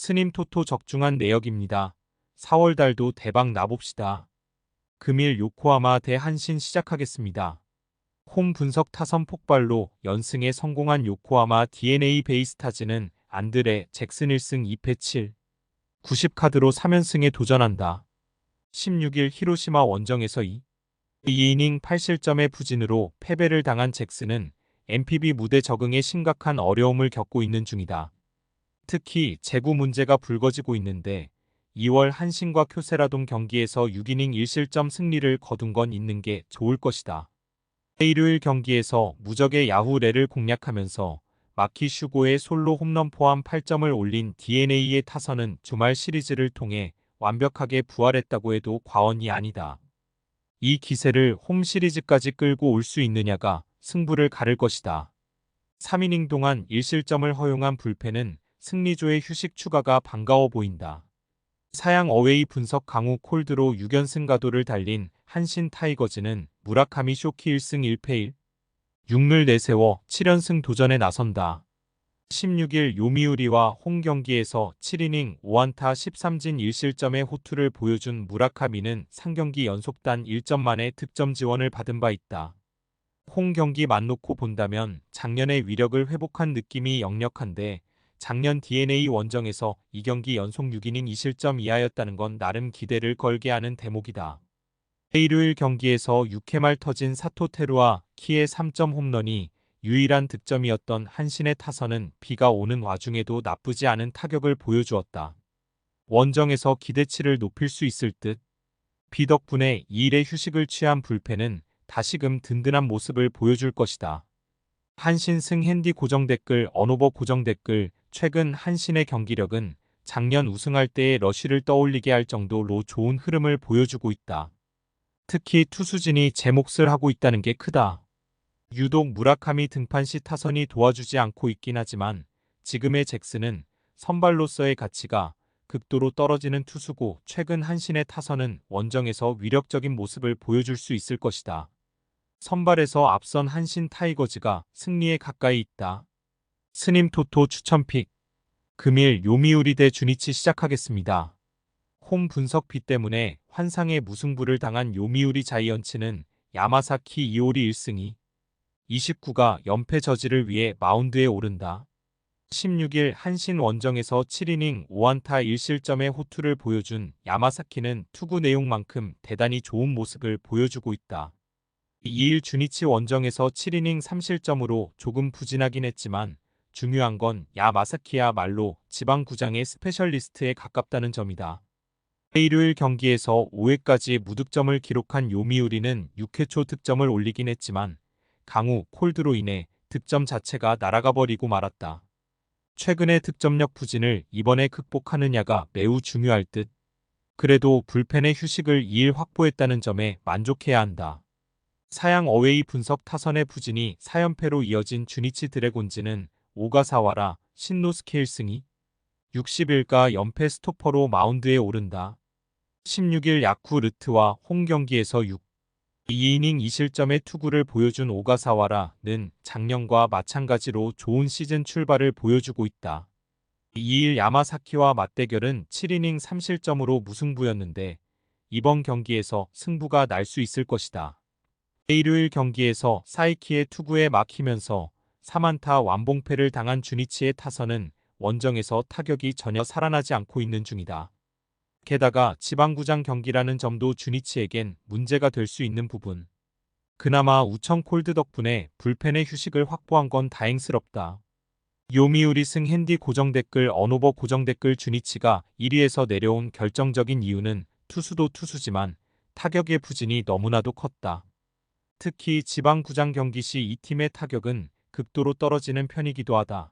스님 토토 적중한 내역입니다. 4월 달도 대박 나봅시다. 금일 요코하마 대 한신 시작하겠습니다. 홈 분석 타선 폭발로 연승에 성공한 요코하마 DNA 베이스타즈는 안드레 잭슨 1승 2패 7, 90카드로 3연승에 도전한다. 16일 히로시마 원정에서 2이닝 8실점의 부진으로 패배를 당한 잭슨은 NPB 무대 적응에 심각한 어려움을 겪고 있는 중이다. 특히 제구 문제가 불거지고 있는데 2월 한신과 쿄세라돔 경기에서 6이닝 1실점 승리를 거둔 건 있는 게 좋을 것이다. 일요일 경기에서 무적의 야후레를 공략하면서 마키 슈고의 솔로 홈런 포함 8점을 올린 DNA의 타선은 주말 시리즈를 통해 완벽하게 부활했다고 해도 과언이 아니다. 이 기세를 홈 시리즈까지 끌고 올 수 있느냐가 승부를 가를 것이다. 3이닝 동안 1실점을 허용한 불펜은 승리조의 휴식 추가가 반가워 보인다. 사양 어웨이 분석 강우 콜드로 6연승 가도를 달린 한신 타이거즈는 무라카미 쇼키 1승 1패 1, 6를 내세워 7연승 도전에 나선다. 16일 요미우리와 홈 경기에서 7이닝 5안타 13진 1실점의 호투를 보여준 무라카미는 3경기 연속 단 1점 만에 득점 지원을 받은 바 있다. 홈 경기만 놓고 본다면 작년의 위력을 회복한 느낌이 역력한데 작년 DNA 원정에서 2경기 연속 6이닝 2실점 이하였다는 건 나름 기대를 걸게 하는 대목이다. 일요일 경기에서 6회 말 터진 사토 테루와 키의 3점 홈런이 유일한 득점이었던 한신의 타선은 비가 오는 와중에도 나쁘지 않은 타격을 보여주었다. 원정에서 기대치를 높일 수 있을 듯. 비 덕분에 2일의 휴식을 취한 불펜은 다시금 든든한 모습을 보여줄 것이다. 한신 승 핸디 고정 댓글 언오버 고정 댓글 최근 한신의 경기력은 작년 우승할 때의 러쉬를 떠올리게 할 정도로 좋은 흐름을 보여주고 있다. 특히 투수진이 제 몫을 하고 있다는 게 크다. 유독 무라카미 등판 시 타선이 도와주지 않고 있긴 하지만 지금의 잭슨은 선발로서의 가치가 극도로 떨어지는 투수고 최근 한신의 타선은 원정에서 위력적인 모습을 보여줄 수 있을 것이다. 선발에서 앞선 한신 타이거즈가 승리에 가까이 있다. 스님 토토 추천픽. 금일 요미우리 대 주니치 시작하겠습니다. 홈 분석비 때문에 환상의 무승부를 당한 요미우리 자이언츠는 야마사키 이오리 1승 2, 29가 연패 저지를 위해 마운드에 오른다. 16일 한신 원정에서 7이닝 5안타 1실점의 호투를 보여준 야마사키는 투구 내용만큼 대단히 좋은 모습을 보여주고 있다. 2일 주니치 원정에서 7이닝 3실점으로 조금 부진하긴 했지만 중요한 건 야마사키야말로 지방구장의 스페셜리스트에 가깝다는 점이다. 일요일 경기에서 5회까지 무득점을 기록한 요미우리는 6회 초 득점을 올리긴 했지만 강우 콜드로 인해 득점 자체가 날아가 버리고 말았다. 최근의 득점력 부진을 이번에 극복하느냐가 매우 중요할 듯. 그래도 불펜의 휴식을 2일 확보했다는 점에 만족해야 한다. 사양 어웨이 분석 타선의 부진이 4연패로 이어진 주니치 드래곤즈는 오가사와라 신노스케 1승 2, 60일가 연패 스토퍼로 마운드에 오른다. 16일 야쿠르트와 홈 경기에서 2이닝 2실점의 투구를 보여준 오가사와라는 작년과 마찬가지로 좋은 시즌 출발을 보여주고 있다. 2일 야마사키와 맞대결은 7이닝 3실점으로 무승부였는데 이번 경기에서 승부가 날 수 있을 것이다. 일요일 경기에서 사이키의 투구에 막히면서 3안타 완봉패를 당한 주니치의 타선은 원정에서 타격이 전혀 살아나지 않고 있는 중이다. 게다가 지방구장 경기라는 점도 주니치에겐 문제가 될 수 있는 부분. 그나마 우청 콜드 덕분에 불펜의 휴식을 확보한 건 다행스럽다. 요미우리 승 핸디 고정 댓글 언오버 고정 댓글 주니치가 1위에서 내려온 결정적인 이유는 투수도 투수지만 타격의 부진이 너무나도 컸다. 특히 지방구장 경기 시 이 팀의 타격은 극도로 떨어지는 편이기도 하다.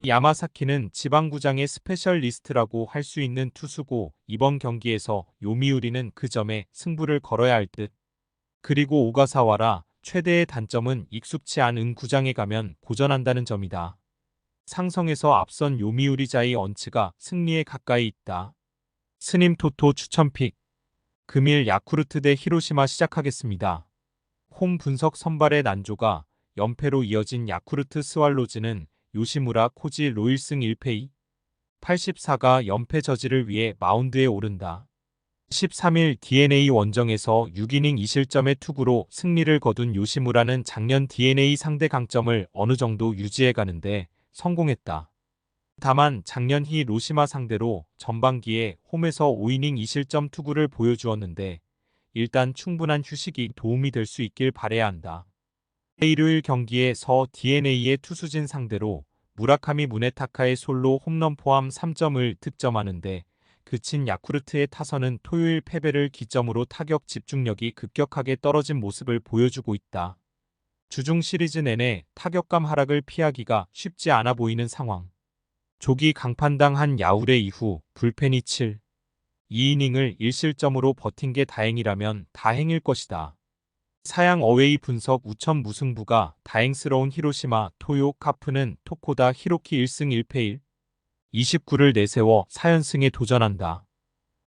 야마사키는 지방구장의 스페셜리스트라고 할 수 있는 투수고 이번 경기에서 요미우리는 그 점에 승부를 걸어야 할 듯. 그리고 오가사와라 최대의 단점은 익숙치 않은 구장에 가면 고전한다는 점이다. 상성에서 앞선 요미우리 자이언츠가 승리에 가까이 있다. 스님 토토 추천픽. 금일 야쿠르트 대 히로시마 시작하겠습니다. 홈 분석 선발의 난조가 연패로 이어진 야쿠르트 스왈로즈는 요시무라 코지 로일승 1패 2, 84가 연패 저지를 위해 마운드에 오른다. 13일 DNA 원정에서 6이닝 2실점의 투구로 승리를 거둔 요시무라는 작년 DNA 상대 강점을 어느 정도 유지해가는데 성공했다. 다만 작년 히로시마 상대로 전반기에 홈에서 5이닝 2실점 투구를 보여주었는데 일단 충분한 휴식이 도움이 될 수 있길 바라야 한다. 일요일 경기에서 DeNA의 투수진 상대로 무라카미 무네타카의 솔로 홈런 포함 3점을 득점하는데 그친 야쿠르트의 타선은 토요일 패배를 기점으로 타격 집중력이 급격하게 떨어진 모습을 보여주고 있다. 주중 시리즈 내내 타격감 하락을 피하기가 쉽지 않아 보이는 상황. 조기 강판당한 야울의 이후 불펜이 7, 2이닝을 1실점으로 버틴 게 다행이라면 다행일 것이다. 사양 어웨이 분석 우천 무승부가 다행스러운 히로시마 토요 카프는 토코다 히로키 1승 1패 1, 29를 내세워 4연승에 도전한다.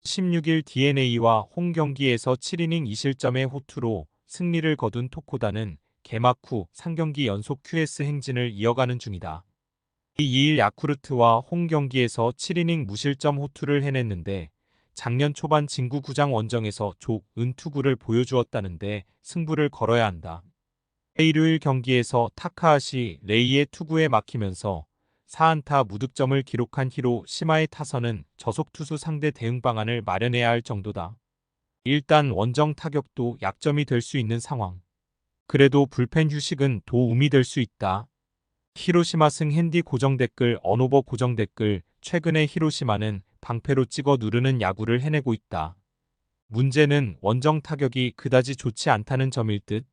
16일 DeNA와 홈 경기에서 7이닝 2실점의 호투로 승리를 거둔 토코다는 개막 후 3경기 연속 QS 행진을 이어가는 중이다. 2일 야쿠르트와 홈 경기에서 7이닝 무실점 호투를 해냈는데 작년 초반 진구구장 원정에서 은투구를 보여주었다는데 승부를 걸어야 한다. 일요일 경기에서 타카하시 레이의 투구에 막히면서 4안타 무득점을 기록한 히로시마의 타선은 저속 투수 상대 대응 방안을 마련해야 할 정도다. 일단 원정 타격도 약점이 될 수 있는 상황. 그래도 불펜 휴식은 도움이 될 수 있다. 히로시마 승 핸디 고정 댓글 언오버 고정 댓글 최근에 히로시마는 방패로 찍어 누르는 야구를 해내고 있다. 문제는 원정 타격이 그다지 좋지 않다는 점일 듯.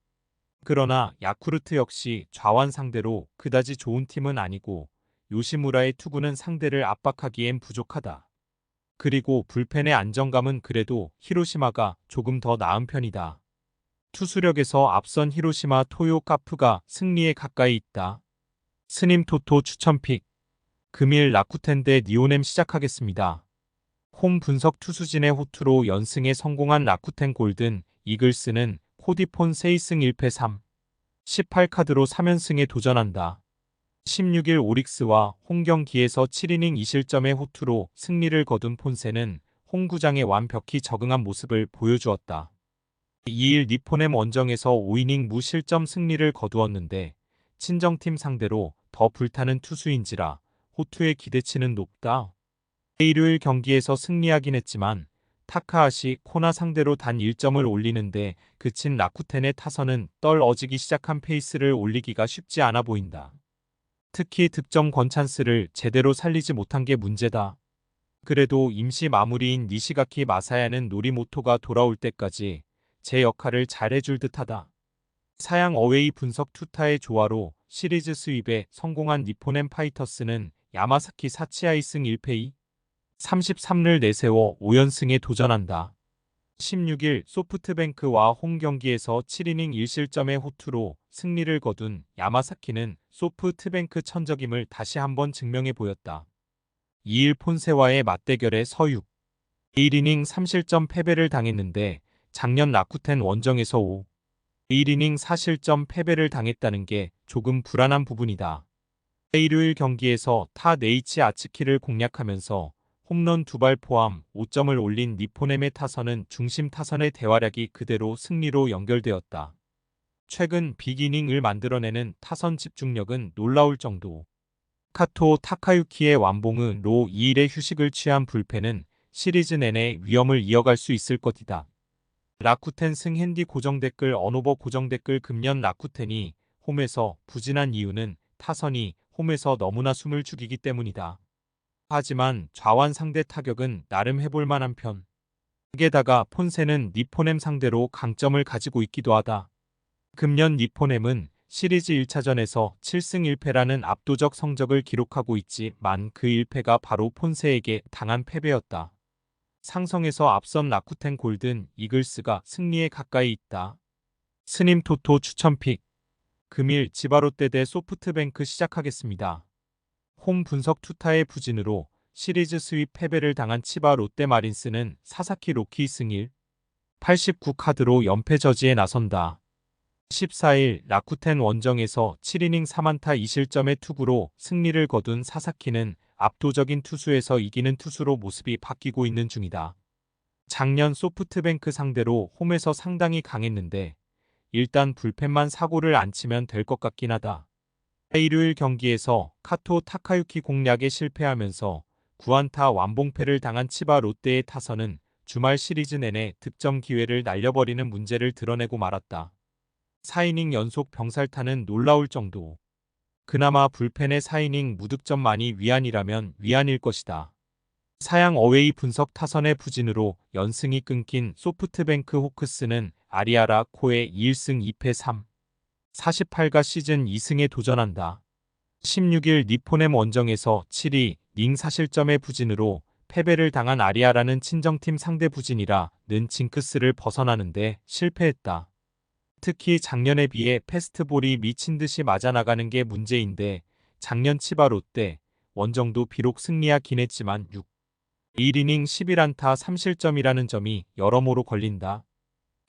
그러나 야쿠르트 역시 좌완 상대로 그다지 좋은 팀은 아니고 요시무라의 투구는 상대를 압박하기엔 부족하다. 그리고 불펜의 안정감은 그래도 히로시마가 조금 더 나은 편이다. 투수력에서 앞선 히로시마 토요 카프가 승리에 가까이 있다. 스님 토토 추천픽. 금일 라쿠텐 대 니오넴 시작하겠습니다. 홈 분석 투수진의 호투로 연승에 성공한 라쿠텐 골든 이글스는 코디폰 세이승 1패 3, 18카드로 3연승에 도전한다. 16일 오릭스와 홈 경기에서 7이닝 2실점의 호투로 승리를 거둔 폰세는 홈구장에 완벽히 적응한 모습을 보여주었다. 2일 니포넴 원정에서 5이닝 무실점 승리를 거두었는데 친정팀 상대로 더 불타는 투수인지라 호투의 기대치는 높다. 일요일 경기에서 승리하긴 했지만 타카하시 코나 상대로 단 1점을 올리는데 그친 라쿠텐의 타선은 떨어지기 시작한 페이스를 올리기가 쉽지 않아 보인다. 특히 득점 권찬스를 제대로 살리지 못한 게 문제다. 그래도 임시 마무리인 니시가키 마사야는 노리모토가 돌아올 때까지 제 역할을 잘해줄 듯하다. 사양 어웨이 분석 투타의 조화로 시리즈 수입에 성공한 니포넴 파이터스는 야마사키 사치아이승 1패 2, 33를 내세워 5연승에 도전한다. 16일 소프트뱅크와 홈 경기에서 7이닝 1실점의 호투로 승리를 거둔 야마사키는 소프트뱅크 천적임을 다시 한번 증명해 보였다. 2일 폰세와의 맞대결에 서육 1이닝 3실점 패배를 당했는데 작년 라쿠텐 원정에서 1이닝 4실점 패배를 당했다는 게 조금 불안한 부분이다. 일요일 경기에서 타 네이치 아츠키를 공략하면서 홈런 2발 포함 5점을 올린 니포넴의 타선은 중심 타선의 대활약이 그대로 승리로 연결되었다. 최근 빅이닝을 만들어내는 타선 집중력은 놀라울 정도. 카토 타카유키의 완봉으로 2일의 휴식을 취한 불펜은 시리즈 내내 위험을 이어갈 수 있을 것이다. 라쿠텐 승 핸디 고정 댓글 언오버 고정 댓글 금년 라쿠텐이 홈에서 부진한 이유는 타선이 홈에서 너무나 숨을 죽이기 때문이다. 하지만 좌완 상대 타격은 나름 해볼 만한 편. 게다가 폰세는 니포넴 상대로 강점을 가지고 있기도 하다. 금년 니포넴은 시리즈 1차전에서 7승 1패라는 압도적 성적을 기록하고 있지만 그 1패가 바로 폰세에게 당한 패배였다. 상성에서 앞선 라쿠텐 골든 이글스가 승리에 가까이 있다. 스님 토토 추천픽. 금일 지바롯데 대 소프트뱅크 시작하겠습니다. 홈 분석 투타의 부진으로 시리즈 스윕 패배를 당한 치바 롯데 마린스는 사사키 로키 승1, 89카드로 연패 저지에 나선다. 14일 라쿠텐 원정에서 7이닝 3안타 2실점의 투구로 승리를 거둔 사사키는 압도적인 투수에서 이기는 투수로 모습이 바뀌고 있는 중이다. 작년 소프트뱅크 상대로 홈에서 상당히 강했는데 일단 불펜만 사고를 안 치면 될 것 같긴 하다. 일요일 경기에서 카토 타카유키 공략에 실패하면서 9안타 완봉패를 당한 치바 롯데의 타선은 주말 시리즈 내내 득점 기회를 날려버리는 문제를 드러내고 말았다. 4이닝 연속 병살타는 놀라울 정도. 그나마 불펜의 4이닝 무득점만이 위안이라면 위안일 것이다. 사양 어웨이 분석 타선의 부진으로 연승이 끊긴 소프트뱅크 호크스는 아리아라 코의 2일승 2패 3, 48가 시즌 2승에 도전한다. 16일 니포넴 원정에서 7위 닝 사실점의 부진으로 패배를 당한 아리아라는 친정팀 상대 부진이라 는 징크스를 벗어나는데 실패했다. 특히 작년에 비해 패스트볼이 미친 듯이 맞아나가는 게 문제인데 작년 치바 롯데 원정도 비록 승리하긴 했지만 1이닝 11안타 3실점이라는 점이 여러모로 걸린다.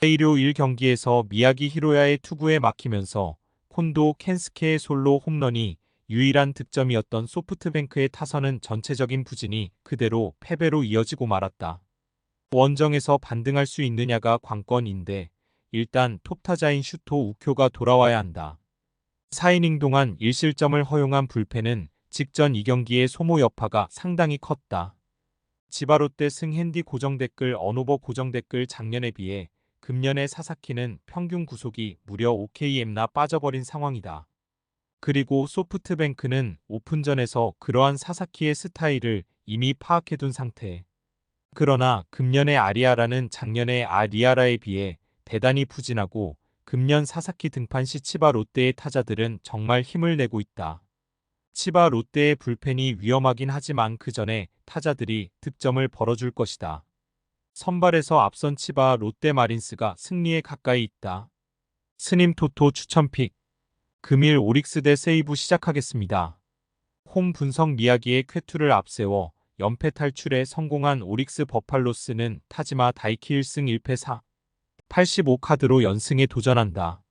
일요일 경기에서 미야기 히로야의 투구에 막히면서 콘도 켄스케의 솔로 홈런이 유일한 득점이었던 소프트뱅크의 타선은 전체적인 부진이 그대로 패배로 이어지고 말았다. 원정에서 반등할 수 있느냐가 관건인데 일단 톱타자인 슈토 우쿄가 돌아와야 한다. 4이닝 동안 1실점을 허용한 불펜은 직전 2경기의 소모 여파가 상당히 컸다. 지바롯데 승핸디 고정댓글 언오버 고정댓글 작년에 비해 금년의 사사키는 평균 구속이 무려 5km나 빠져버린 상황이다. 그리고 소프트뱅크는 오픈전에서 그러한 사사키의 스타일을 이미 파악해둔 상태. 그러나 금년의 아리아라는 작년의 아리아라에 비해 대단히 부진하고 금년 사사키 등판 시 치바 롯데의 타자들은 정말 힘을 내고 있다. 치바 롯데의 불펜이 위험하긴 하지만 그 전에 타자들이 득점을 벌어줄 것이다. 선발에서 앞선 치바 롯데 마린스가 승리에 가까이 있다. 스님 토토 추천픽. 금일 오릭스 대 세이브 시작하겠습니다. 홈 분석 미야기의 쾌투를 앞세워 연패 탈출에 성공한 오릭스 버팔로스는 타지마 다이키 1승 1패 4, 85카드로 연승에 도전한다.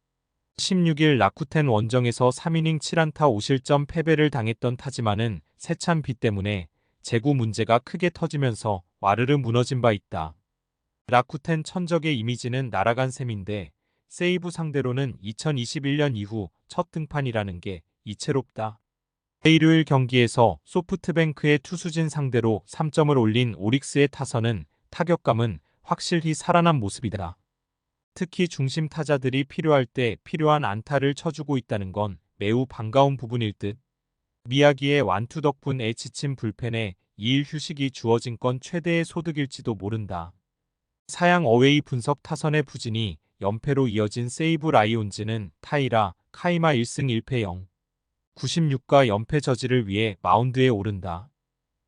16일 라쿠텐 원정에서 3이닝 7안타 5실점 패배를 당했던 타지마는 세찬 비 때문에 제구 문제가 크게 터지면서 와르르 무너진 바 있다. 라쿠텐 천적의 이미지는 날아간 셈인데 세이브 상대로는 2021년 이후 첫 등판이라는 게 이채롭다. 일요일 경기에서 소프트뱅크의 투수진 상대로 3점을 올린 오릭스의 타선은 타격감은 확실히 살아난 모습이다. 특히 중심 타자들이 필요할 때 필요한 안타를 쳐주고 있다는 건 매우 반가운 부분일 듯. 미야기의 완투 덕분에 지친 불펜에 2일 휴식이 주어진 건 최대의 소득일지도 모른다. 사양 어웨이 분석 타선의 부진이 연패로 이어진 세이브 라이온즈는 타이라 카이마 1승 1패 0, 96가 연패 저지를 위해 마운드에 오른다.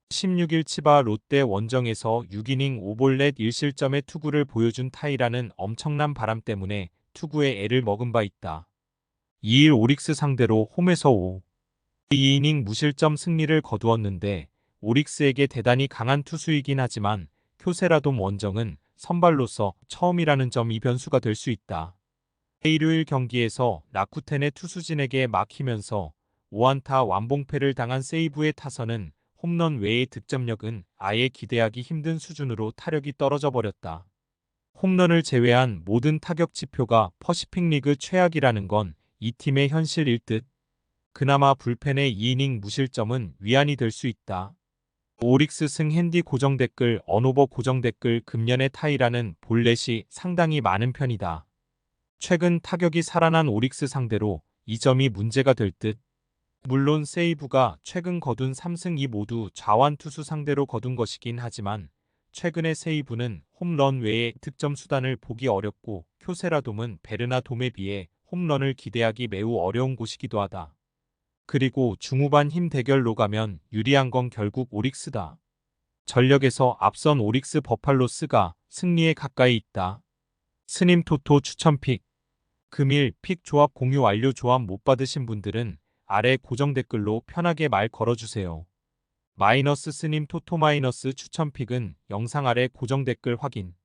16일 치바 롯데 원정에서 6이닝 5볼넷 1실점의 투구를 보여준 타이라는 엄청난 바람 때문에 투구에 애를 먹은 바 있다. 2일 오릭스 상대로 홈에서 2이닝 무실점 승리를 거두었는데 오릭스에게 대단히 강한 투수이긴 하지만 쿄세라돔 원정은 선발로서 처음이라는 점이 변수가 될 수 있다. 일요일 경기에서 라쿠텐의 투수진에게 막히면서 5안타 완봉패를 당한 세이브의 타선은 홈런 외의 득점력은 아예 기대하기 힘든 수준으로 타력이 떨어져 버렸다. 홈런을 제외한 모든 타격 지표가 퍼시픽 리그 최악이라는 건 이 팀의 현실일 듯. 그나마 불펜의 2이닝 무실점은 위안이 될 수 있다. 오릭스 승핸디 고정댓글 언오버 고정댓글 금년의 타이라는 볼넷이 상당히 많은 편이다. 최근 타격이 살아난 오릭스 상대로 이 점이 문제가 될 듯. 물론 세이브가 최근 거둔 3승 2 모두 좌완 투수 상대로 거둔 것이긴 하지만 최근의 세이브는 홈런 외의 득점 수단을 보기 어렵고 쿄세라돔은 베르나돔에 비해 홈런을 기대하기 매우 어려운 곳이기도 하다. 그리고 중후반 힘 대결로 가면 유리한 건 결국 오릭스다. 전력에서 앞선 오릭스 버팔로스가 승리에 가까이 있다. 스님 토토 추천픽. 금일 픽 조합 공유 완료. 조합 못 받으신 분들은 아래 고정 댓글로 편하게 말 걸어주세요. 마이너스 스님 토토 마이너스 추천픽은 영상 아래 고정 댓글 확인.